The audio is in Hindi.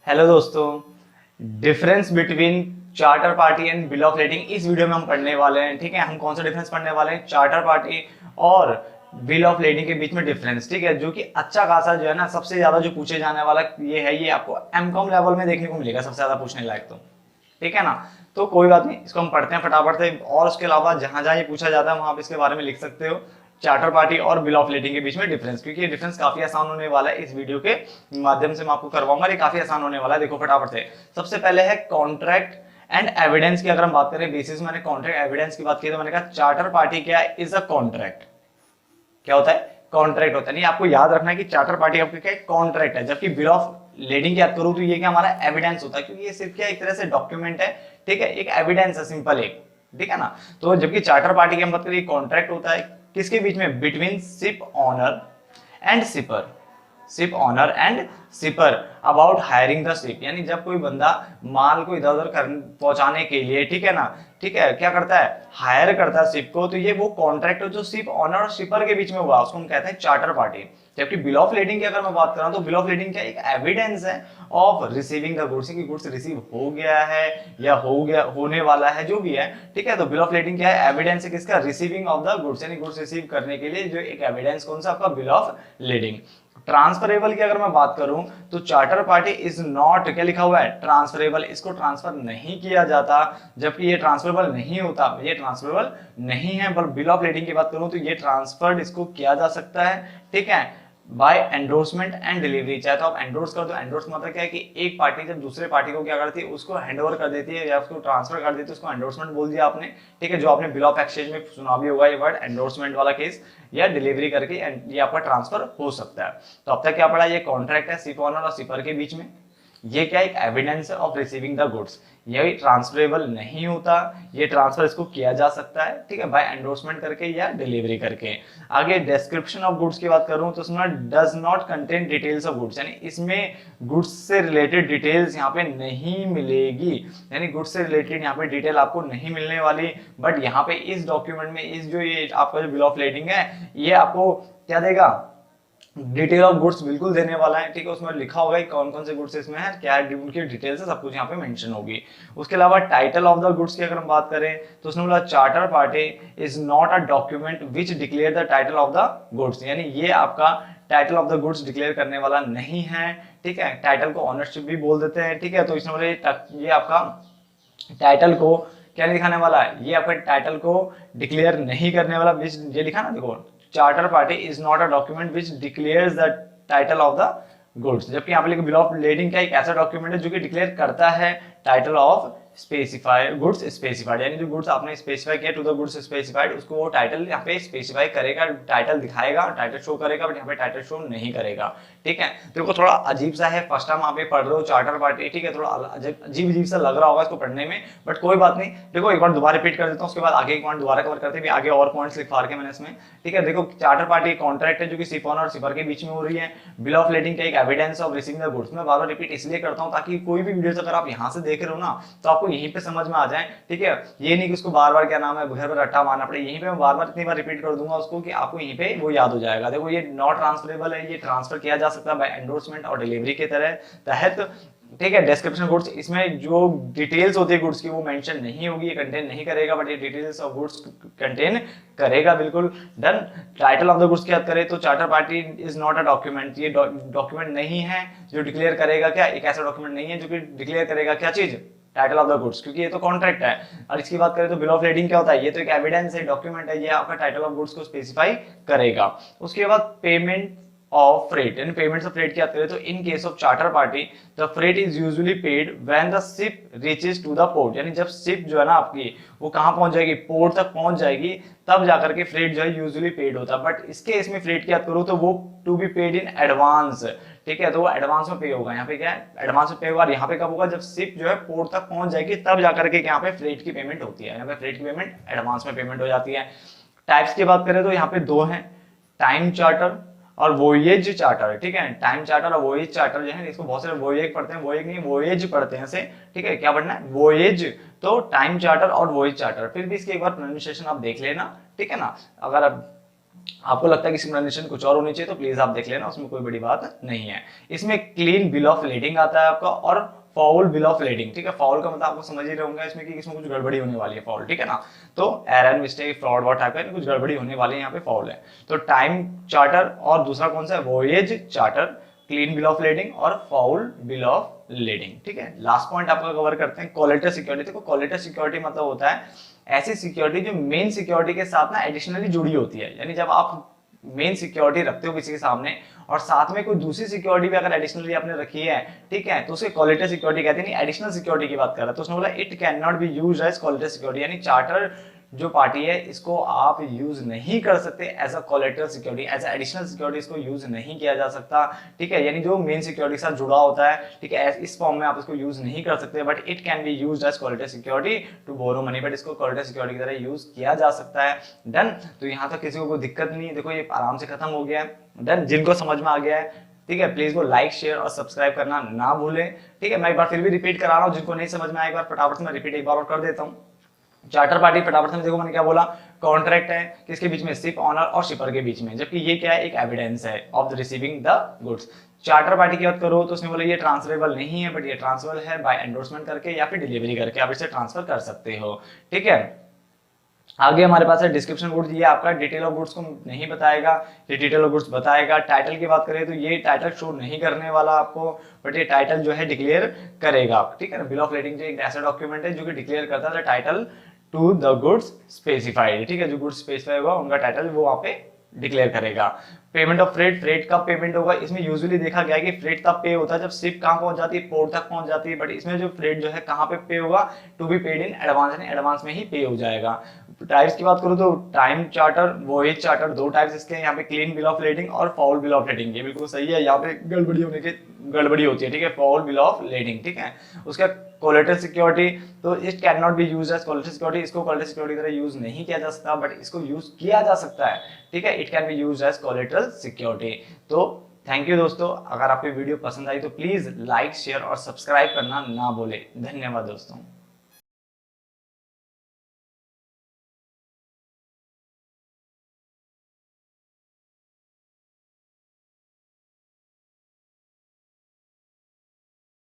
हेलो दोस्तों, difference between charter party and bill of lading इस वीडियो में हम पढ़ने वाले हैं। ठीक है, हम कौन सा डिफरेंस पढ़ने वाले हैं? चार्टर पार्टी और बिल ऑफ लेडिंग के बीच में डिफरेंस। ठीक है, जो कि अच्छा खासा जो है ना, सबसे ज्यादा जो पूछे जाने वाला ये है, ये आपको एमकॉम लेवल में देखने को मिलेगा सबसे ज्यादा पूछने लायक। तो ठीक है ना, तो कोई बात नहीं, इसको हम पढ़ते हैं फटाफट से। और उसके अलावा जहां जहां ये पूछा जाता है वहां आप इसके बारे में लिख सकते हो, चार्टर पार्टी और बिल ऑफ लेडिंग के बीच में डिफरेंस, क्योंकि ये डिफरेंस काफी आसान होने वाला है। इस वीडियो के माध्यम से मैं आपको करवाऊंगा, ये काफी आसान होने वाला है। देखो फटाफट से, सबसे पहले है कॉन्ट्रैक्ट एंड एविडेंस की। अगर हम बात करें बेसिस, मैंने कॉन्ट्रैक्ट एविडेंस की बात की तो मैंने कहा चार्टर पार्टी क्या है, इज अ कॉन्ट्रैक्ट। क्या होता है? कॉन्ट्रैक्ट होता है। नहीं, आपको याद रखना है कि चार्टर पार्टी आपके क्या कॉन्ट्रैक्ट है, जबकि बिल ऑफ लेडिंग की बात करूं तो ये क्या हमारा एविडेंस होता है, क्योंकि ये सिर्फ क्या एक तरह से डॉक्यूमेंट है। ठीक है, एक एविडेंस है, सिंपल एक। ठीक है ना, तो जबकि चार्टर पार्टी की हम बात करें कॉन्ट्रैक्ट होता है किसके बीच में? Between ship owner and shipper. Ship owner and shipper about hiring the ship, यानी जब कोई बंदा माल को इधर उधर पहुंचाने के लिए, ठीक है ना, ठीक है, क्या करता है? हायर करता है शिप को। तो ये वो कॉन्ट्रैक्ट जो शिप ऑनर और शिपर के बीच में हुआ, उसको हम कहते हैं चार्टर पार्टी। जबकि बिल ऑफ लेडिंग की अगर मैं बात करूं तो बिल ऑफ लेडिंग क्या एक एविडेंस है ऑफ रिसीविंग द गुड्स, कि गुड्स रिसीव हो गया है या हो गया, होने वाला है, जो भी है। ठीक है, तो बिल ऑफ लेडिंग क्या है? एविडेंस है किसका? रिसीविंग ऑफ द गुड्स, यानी गुड्स रिसीव करने के लिए जो एक एविडेंस, कौन सा? आपका बिल ऑफ लेडिंग। ट्रांसफरेबल की अगर मैं बात करूं तो चार्टर पार्टी इज नॉट, क्या लिखा हुआ है? ट्रांसफरेबल, इसको ट्रांसफर नहीं किया जाता, जबकि ये ट्रांसफरेबल नहीं होता, ये ट्रांसफरेबल नहीं है। पर बिल ऑफ लेडिंग की बात करूं तो ये ट्रांसफर्ड इसको किया जा सकता है। ठीक है, बाय एंडोर्समेंट एंड डिलीवरी। चाहे तो आप एंडोर्स कर दो। एंडोर्स मतलब क्या है कि एक पार्टी जब दूसरे पार्टी को क्या करती है, उसको हैंडओवर कर देती है या उसको ट्रांसफर कर देती है, उसको एंडोर्समेंट बोल दिया आपने। ठीक है, जो आपने बिल ऑफ एक्सचेंज में सुना भी होगा ये वर्ड, एंडोर्समेंट वाला केस, या डिलीवरी करके ये आपका ट्रांसफर हो सकता है। तो अब तक क्या पड़ा? ये कॉन्ट्रैक्ट है शिप ऑनर और शिपर के बीच में। ये क्या एक एविडेंस है ऑफ रिसीविंग द गुड्स, ये ट्रांसफरेबल नहीं होता, ये ट्रांसफर इसको किया जा सकता है। ठीक है, बाय एंडोर्समेंट करके या डिलीवरी करके। आगे डिस्क्रिप्शन ऑफ गुड्स की बात करूं तो इसमें does not contain details of goods, यानी इसमें गुड्स से रिलेटेड डिटेल्स यहाँ पे नहीं मिलेगी, यानी गुड्स से रिलेटेड यहाँ पे डिटेल आपको नहीं मिलने वाली। बट यहाँ पे इस डॉक्यूमेंट में, इस जो ये आपका जो बिल ऑफ लेडिंग है, ये आपको क्या देगा? डिटेल ऑफ गुड्स बिल्कुल देने वाला है। ठीक है, उसमें लिखा होगा कौन कौन से गुड्स इसमें है, क्या उनकी डिटेल्स है, सब कुछ यहाँ पे मेंशन होगी। उसके अलावा टाइटल ऑफ द गुड्स की अगर हम बात करें तो उसने बोला charter party is not a document which declare the title of the goods, यानी ये आपका title of the goods declare करने वाला नहीं है। ठीक है, टाइटल को ऑनरशिप भी बोल देते हैं। ठीक है, तो इसने बोले ये आपका टाइटल को क्या दिखाने वाला है? ये आपका टाइटल को डिक्लेयर नहीं करने वाला। ये लिखा ना, देखो, charter party is not a document which declares the title of the goods, जबकि यहाँ पे बिल ऑफ लेडिंग का एक ऐसा डॉक्यूमेंट है जो कि डिक्लेयर करता है title of specified goods specified, यानी जो गुड्स आपने स्पेसिफाई किया टू द गुड्स स्पेसिफाइड, उसको वो टाइटल यहाँ पे स्पेसिफाई करेगा, टाइटल दिखाएगा, टाइटल शो करेगा, बट यहाँ पे टाइटल शो नहीं करेगा। ठीक है, देखो थोड़ा अजीब सा है, फर्स्ट टाइम आप ये पढ़ रहे हो चार्टर पार्टी। ठीक है, थोड़ा अजीब अजीब सा लग रहा होगा इसको पढ़ने में, बट कोई बात नहीं। देखो एक बार दोबारा रिपीट कर देता हूँ, उसके बाद आगे एक पॉइंट दोबारा कवर करते हैं, आगे और पॉइंट्स लिखवा के मैंने इसमें। ठीक है, देखो चार्टर पार्टी कॉन्ट्रैक्ट है जो कि शिप ऑनर और शिपर के बीच में हो रही है। बिल ऑफ लेडिंग का एक evidence of receiving the goods. मैं बार बार रिपीट इसलिए करता हूँ ताकि कोई भी वीडियोस अगर आप यहाँ से देख रहे हो ना, तो आपको यहीं पे समझ में आ जाए। ठीक है, ये नहीं कि उसको बार बार क्या नाम है घर पर रट्टा मारना पड़े, यहीं पे मैं बार बार इतनी बार रिपीट कर दूंगा उसको कि आपको यहीं पे वो याद हो जाएगा। देखो ये नॉट ट्रांसफरेबल है, ये ट्रांसफर किया जा सकता है बाय एंडोर्समेंट और डिलीवरी के तहत। ठीक है, डिस्क्रिप्शन गुड्स, इसमें जो डिटेल्स होती है गुड्स की वो मेंशन नहीं होगी, ये कंटेन नहीं करेगा, बट ये डिटेल्स ऑफ गुड्स कंटेन करेगा, बिल्कुल done. Title of the goods की बात करें तो charter party is not a document, ये डॉक्यूमेंट नहीं है जो डिक्लेयर करेगा क्या, एक ऐसा डॉक्यूमेंट नहीं है जो कि डिक्लेयर करेगा क्या चीज, टाइटल ऑफ द गुड्स, क्योंकि ये तो कॉन्ट्रैक्ट है। और इसकी बात करें तो बिल ऑफ लेडिंग क्या होता है? ये तो एक एविडेंस है, डॉक्यूमेंट है, ये आपका टाइटल ऑफ गुड्स को स्पेसिफाई करेगा। उसके बाद पेमेंट ऑफ फ्रेट, यानी पेमेंट्स ऑफ फ्रेट की बात करें तो in case of charter party the freight is usually paid when the ship reaches to the port, यानी जब शिप जो है ना आपकी वो कहां पहुंच जाएगी, पोर्ट तक पहुंच जाएगी, तब जाकर के फ्रेट जो है यूजुअली पेड होता है। बट इसके इसमें फ्रेट की बात करूं तो वो to be paid in advance. ठीक है, तो वो एडवांस में पे होगा। यहाँ पे क्या है? एडवांस में पे होगा। यहाँ पे कब होगा? जब शिप जो है पोर्ट तक पहुंच जाएगी, तब जाकर के यहाँ पे फ्रेट की पेमेंट होती है। यहाँ पे फ्रेट की पेमेंट एडवांस में पेमेंट हो जाती है। टाइप्स की बात करें तो यहाँ पे दो हैं, टाइम चार्टर और वोयेज चार्टर। ठीक है, टाइम चार्टर और वोयेज चार्टर जो है, इसको बहुत सारे वोयेज पढ़ते हैं, वोयेज नहीं वोयेज पढ़ते हैं इसे। ठीक है, क्या पढ़ना है? वोयेज। तो टाइम चार्टर और वोयेज चार्टर, फिर भी इसके एक बार प्रोनाउंसिएशन आप देख लेना। ठीक है ना, अगर आप आपको लगता है कि सिग्नेचर कुछ और होनी चाहिए तो प्लीज आप देख लेना, उसमें कोई बड़ी बात नहीं है। इसमें क्लीन बिल ऑफ लेडिंग आता है आपका और फाउल बिल ऑफ लेडिंग, ठीक है। फाउल का मतलब आपको समझ ही रहोगे इसमें कि इसमें कुछ गड़बड़ी होने वाली है, फाउल, ठीक है ना। तो error, mistake, fraud what type का कुछ गड़बड़ी होने वाली है, यहाँ पे फाउल है। तो टाइम चार्टर और दूसरा कौन सा है, voyage charter, clean bill of lading और फाउल बिल ऑफ लेडिंग, ठीक है। लास्ट पॉइंट आपका कवर करते हैं, कोलेटर सिक्योरिटी। देखो कोलेटर सिक्योरिटी मतलब होता है ऐसी सिक्योरिटी जो मेन सिक्योरिटी के साथ ना एडिशनली जुड़ी होती है। यानी जब आप मेन सिक्योरिटी रखते हो किसी के सामने और साथ में कोई दूसरी सिक्योरिटी भी अगर एडिशनली आपने रखी है, ठीक है, तो उसे कोलेटर सिक्योरिटी कहते हैं। एडिशनल सिक्योरिटी की बात कर रहा है तो उसने बोला it can not be used as collateral security, यानी चार्टर जो पार्टी है इसको आप यूज नहीं कर सकते as a collateral security, as a additional security इसको यूज नहीं किया जा सकता, ठीक है। यानी जो मेन सिक्योरिटी के साथ जुड़ा होता है, ठीक है, इस फॉर्म में आप इसको यूज नहीं कर सकते, but it can be used as collateral security to borrow money, but इसको कोलेटर सिक्योरिटी की तरह यूज किया जा सकता है। डन। तो यहाँ तक किसी को कोई दिक्कत नहीं है, देखो ये आराम से खत्म हो गया है। डन। जिनको समझ में आ गया है, ठीक है, प्लीज वो लाइक शेयर और सब्सक्राइब करना ना भूलें, ठीक है। मैं एक बार फिर भी रिपीट करा रहा हूँ, जिनको नहीं समझ में आया एक बार फटाफट मैं रिपीट एक बार और कर देता हूँ। चार्टर पार्टी फटाफट से देखो मैंने क्या बोला, कॉन्ट्रैक्ट है किसके बीच में, शिप ऑनर और शिपर के बीच में, जबकि ये क्या है, एक एविडेंस है of the receiving the goods. Charter party की बात करो तो उसने बोला ये ट्रांसफरेबल नहीं है, बट ये ट्रांसफर है बाय एंडोर्समेंट करके या फिर डिलीवरी करके आप इसे ट्रांसफर कर सकते हो, ठीक है। आगे हमारे पास है डिस्क्रिप्शन गुड्स, ये आपका डिटेल ऑफ गुड्स को नहीं बताएगा, ये डिटेल ऑफ गुड्स बताएगा। टाइटल की बात करें तो ये टाइटल शो नहीं करने वाला आपको, बट ये टाइटल जो है डिक्लेयर करेगा, ठीक है ना। बिल ऑफ लेडिंग जो एक ऐसा डॉक्यूमेंट है जो कि डिक्लेयर करता है title to the goods specified, ठीक है। जो गुड्स स्पेसिफाई होगा उनका टाइटल वो वहां पे डिक्लेयर करेगा। पेमेंट ऑफ फ्रेट, फ्रेट कब पेमेंट होगा, इसमें यूजुअली देखा गया है कि फ्रेट तब पे होता है जब शिप कहां पहुंच जाती है, पोर्ट तक पहुंच जाती है, बट इसमें जो फ्रेट जो है कहां पे पे होगा, to be paid in advance, यानी एडवांस में ही पे हो जाएगा। टाइप्स की बात करूं तो टाइम चार्टर, वोएज चार्टर, दो टाइप्स इसके यहाँ पे, क्लीन बिल ऑफ लेडिंग और फाउल बिल ऑफ लेडिंग। ये बिल्कुल सही है, यहाँ पे गड़बड़ी होती है, ठीक है, फाउल बिल ऑफ लेडिंग, ठीक है। उसका कोलेटरल सिक्योरिटी, तो it can not be used as collateral security, इसको कोलेटरल सिक्योरिटी की तरह यूज नहीं किया जा सकता, बट इसको यूज किया जा सकता है, ठीक है, it can be used as collateral security. तो थैंक यू दोस्तों, अगर आपको वीडियो पसंद आई तो प्लीज लाइक शेयर और सब्सक्राइब करना ना भूले। धन्यवाद दोस्तों।